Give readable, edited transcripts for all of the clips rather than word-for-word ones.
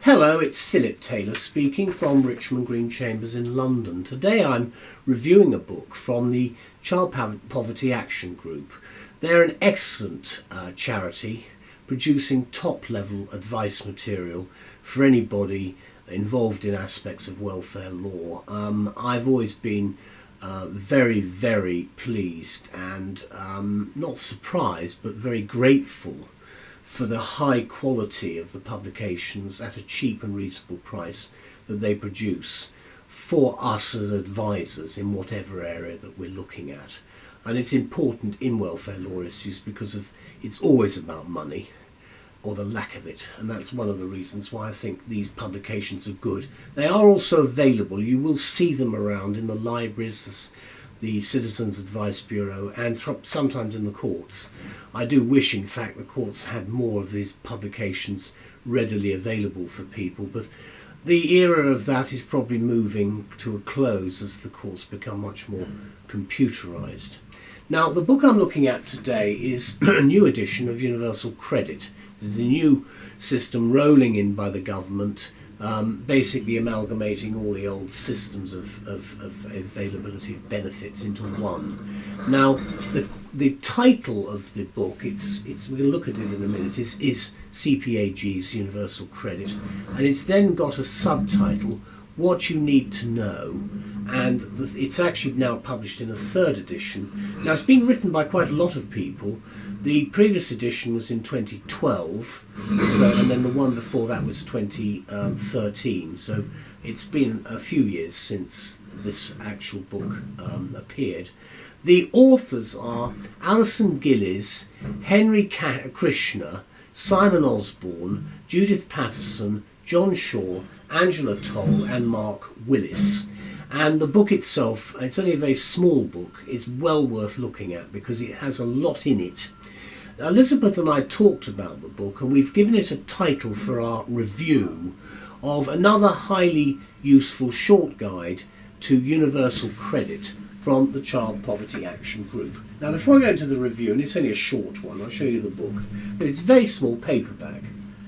Hello, it's Phillip Taylor speaking from Richmond Green Chambers in London. Today I'm reviewing a book from the Child Poverty Action Group. They're an excellent charity producing top-level advice material for anybody involved in aspects of welfare law. I've always been very, very pleased and not surprised but very grateful for the high quality of the publications at a cheap and reasonable price that they produce for us as advisors in whatever area that we're looking at. And it's important in welfare law issues because it's always about money or the lack of it, and that's one of the reasons why I think these publications are good. They are also available. You will see them around in the libraries, the Citizens Advice Bureau, and sometimes in the courts. I do wish, in fact, the courts had more of these publications readily available for people, but the era of that is probably moving to a close as the courts become much more computerised. Now, the book I'm looking at today is a new edition of Universal Credit. This is a new system rolling in by the government, basically amalgamating all the old systems of availability of benefits into one. Now, the title of the book, we're going to look at it in a minute, is CPAG's Universal Credit, and it's then got a subtitle, What You Need to Know, and it's actually now published in a third edition. Now, it's been written by quite a lot of people. The previous edition was in 2012, and then the one before that was 2013. So it's been a few years since this actual book appeared. The authors are Alison, Gillies, Henri, Krishna, Simon Osborne, Judith Paterson, John Shaw, Angela Toal, and Mark Willis. And the book itself, it's only a very small book, is well worth looking at because it has a lot in it. Elizabeth and I talked about the book, and we've given it a title for our review of another highly useful short guide to Universal Credit from the Child Poverty Action Group. Now, before I go into the review, and it's only a short one, I'll show you the book, but it's a very small paperback.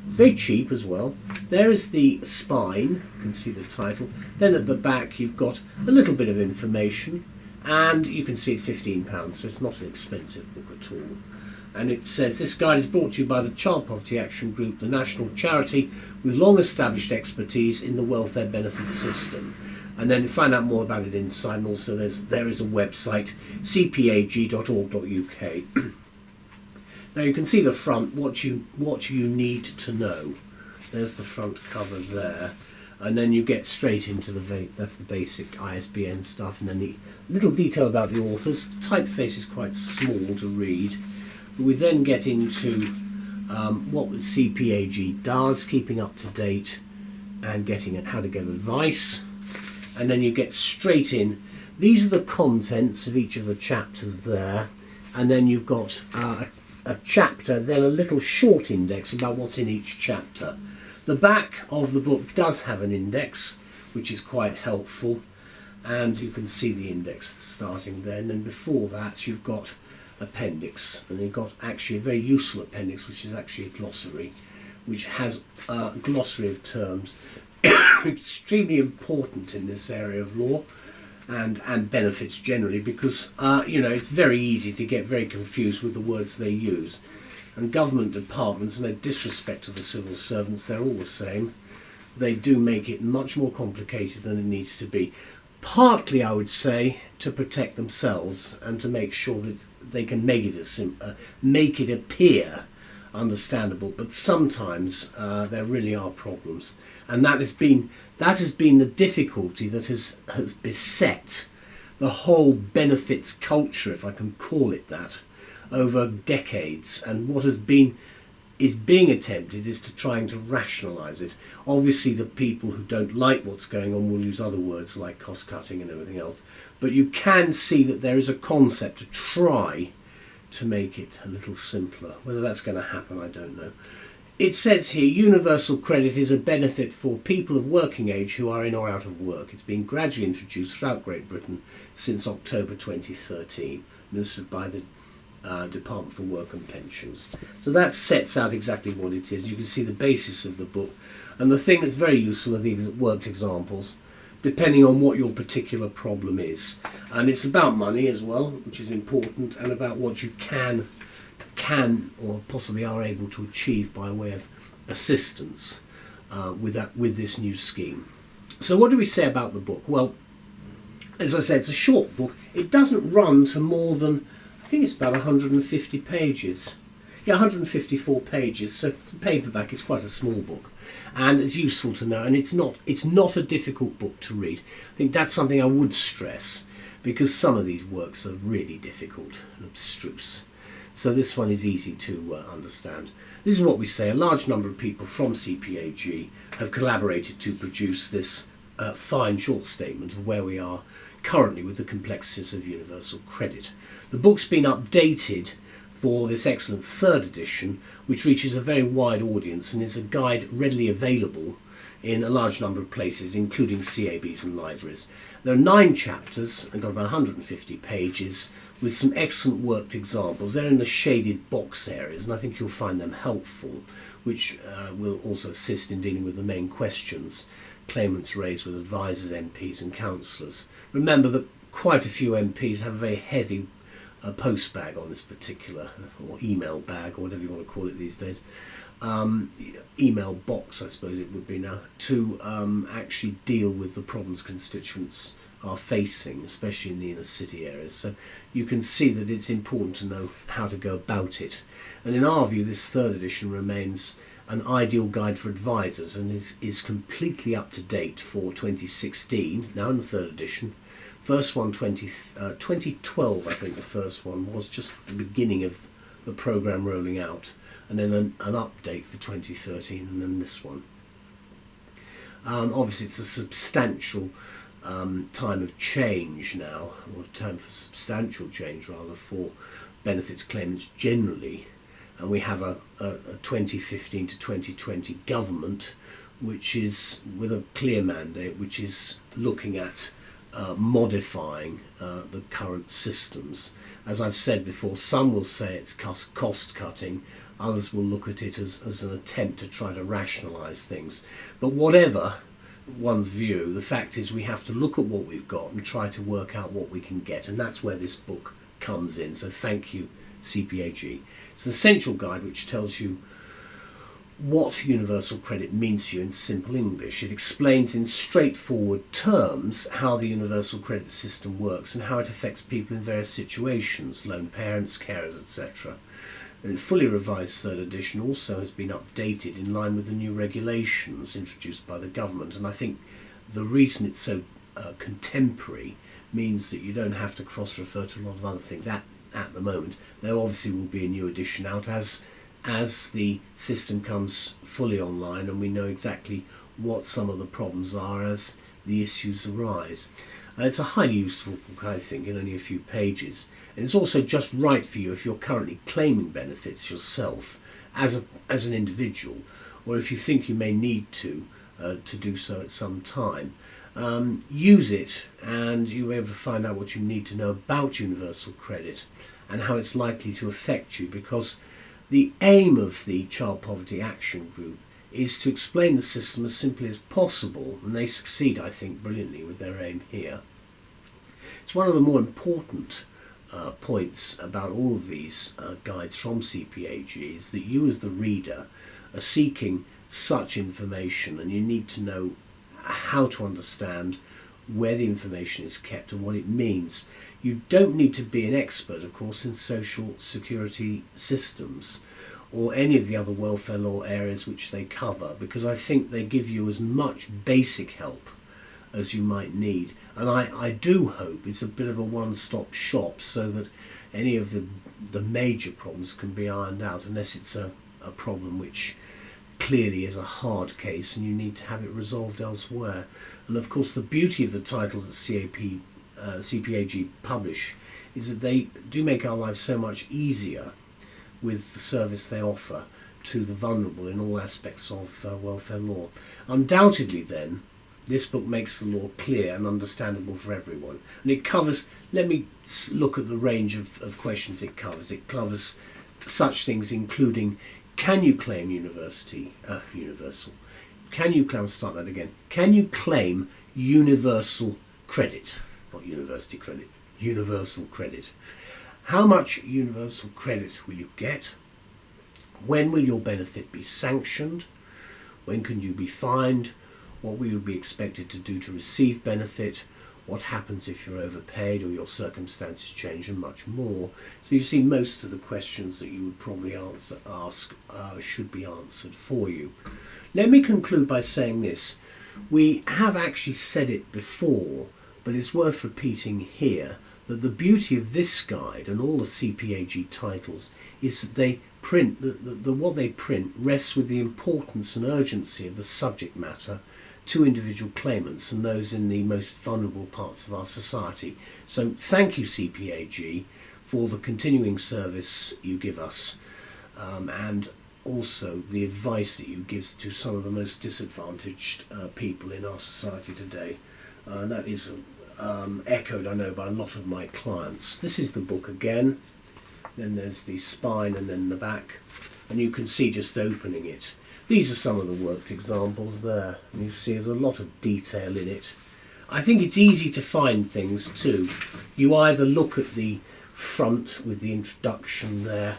It's very cheap as well. There is the spine, you can see the title. Then at the back you've got a little bit of information, and you can see it's £15, so it's not an expensive book at all. And it says, this guide is brought to you by the Child Poverty Action Group, the national charity with long-established expertise in the welfare benefit system. And then find out more about it inside, and also there is a website, cpag.org.uk. Now you can see the front, what you need to know. There's the front cover there. And then you get straight into that's the basic ISBN stuff, and then the little detail about the authors. The typeface is quite small to read. We then get into what the CPAG does, keeping up to date and getting at how to get advice. And then you get straight in. These are the contents of each of the chapters there. And then you've got a chapter, then a little short index about what's in each chapter. The back of the book does have an index, which is quite helpful. And you can see the index starting then. And before that, you've got appendix, and you've got actually a very useful appendix, which is actually a glossary, which has a glossary of terms extremely important in this area of law and benefits generally, because it's very easy to get very confused with the words they use. And government departments, no disrespect to the civil servants, they're all the same, they do make it much more complicated than it needs to be. Partly, I would say, to protect themselves and to make sure that they can make it appear understandable. But sometimes there really are problems, and that has been the difficulty that has beset the whole benefits culture, if I can call it that, over decades. And what is being attempted is to trying to rationalise it. Obviously the people who don't like what's going on will use other words like cost cutting and everything else, but you can see that there is a concept to try to make it a little simpler. Whether that's going to happen, I don't know. It says here, Universal Credit is a benefit for people of working age who are in or out of work. It's been gradually introduced throughout Great Britain since October 2013, administered by the Department for Work and Pensions. So that sets out exactly what it is. You can see the basis of the book. And the thing that's very useful are the worked examples, depending on what your particular problem is. And it's about money as well, which is important, and about what you can or possibly are able to achieve by way of assistance with this new scheme. So what do we say about the book? Well, as I said, it's a short book. It doesn't run to more than, I think it's about 150 pages. Yeah, 154 pages. So the paperback is quite a small book, and it's useful to know. And it's not a difficult book to read. I think that's something I would stress, because some of these works are really difficult and abstruse. So this one is easy to understand. This is what we say. A large number of people from CPAG have collaborated to produce this fine short statement of where we are currently with the complexities of universal credit. The book's been updated for this excellent third edition, which reaches a very wide audience and is a guide readily available in a large number of places, including CABs and libraries. There are 9 chapters and got about 150 pages with some excellent worked examples. They're in the shaded box areas, and I think you'll find them helpful, which will also assist in dealing with the main questions claimants raise with advisors, MPs and councillors. Remember that quite a few MPs have a very heavy post bag on this particular, or email bag, or whatever you want to call it these days, email box I suppose it would be now, to actually deal with the problems constituents are facing, especially in the inner city areas. So you can see that it's important to know how to go about it. And in our view, this third edition remains an ideal guide for advisors and is completely up to date for 2016, now in the third edition. First one, 2012, I think the first one was, just the beginning of the programme rolling out, and then an update for 2013, and then this one. Obviously it's a substantial time of change now, or time for substantial change rather, for benefits claimants generally, and we have a 2015 to 2020 government which is with a clear mandate, which is looking at modifying the current systems. As I've said before, some will say it's cost cutting, others will look at it as an attempt to try to rationalise things. But whatever one's view, the fact is we have to look at what we've got and try to work out what we can get, and that's where this book comes in. So thank you, CPAG. It's an essential guide which tells you what universal credit means for you in simple English. It explains in straightforward terms how the universal credit system works and how it affects people in various situations, lone parents, carers, etc. And the fully revised third edition also has been updated in line with the new regulations introduced by the government, and I think the reason it's so contemporary means that you don't have to cross-refer to a lot of other things at the moment. There obviously will be a new edition out as the system comes fully online and we know exactly what some of the problems are as the issues arise. It's a highly useful book, I think, in only a few pages. And it's also just right for you if you're currently claiming benefits yourself as an individual, or if you think you may need to do so at some time. Use it and you'll be able to find out what you need to know about universal credit and how it's likely to affect you, because the aim of the Child Poverty Action Group is to explain the system as simply as possible, and they succeed, I think, brilliantly with their aim here. It's one of the more important points about all of these guides from CPAG is that you as the reader are seeking such information, and you need to know how to understand where the information is kept and what it means. You don't need to be an expert, of course, in social security systems or any of the other welfare law areas which they cover, because I think they give you as much basic help as you might need. And I do hope it's a bit of a one-stop shop so that any of the major problems can be ironed out, unless it's a problem which clearly is a hard case and you need to have it resolved elsewhere. And of course the beauty of the titles that CPAG publish is that they do make our lives so much easier with the service they offer to the vulnerable in all aspects of welfare law. Undoubtedly then, this book makes the law clear and understandable for everyone. And it covers, let me look at the range of questions it covers. It covers such things including, can you claim universal? Can you claim universal credit? Not university credit, universal credit. How much universal credit will you get? When will your benefit be sanctioned? When can you be fined? What will you be expected to do to receive benefit? What happens if you're overpaid or your circumstances change, and much more. So you see, most of the questions that you would probably ask should be answered for you. Let me conclude by saying this. We have actually said it before, but it's worth repeating here, that the beauty of this guide and all the CPAG titles is that they print, what they print rests with the importance and urgency of the subject matter to individual claimants and those in the most vulnerable parts of our society. So thank you, CPAG, for the continuing service you give us, and also the advice that you give to some of the most disadvantaged people in our society today. That is echoed, I know, by a lot of my clients. This is the book again. Then there's the spine and then the back, and you can see just opening it. These are some of the worked examples there, and you see there's a lot of detail in it. I think it's easy to find things too. You either look at the front with the introduction there,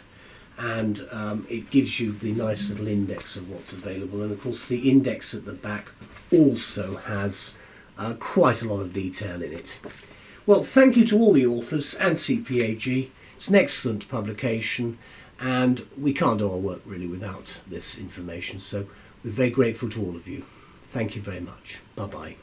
and it gives you the nice little index of what's available, and of course the index at the back also has quite a lot of detail in it. Well, thank you to all the authors and CPAG. It's an excellent publication, and we can't do our work really without this information, so we're very grateful to all of you. Thank you very much. Bye-bye.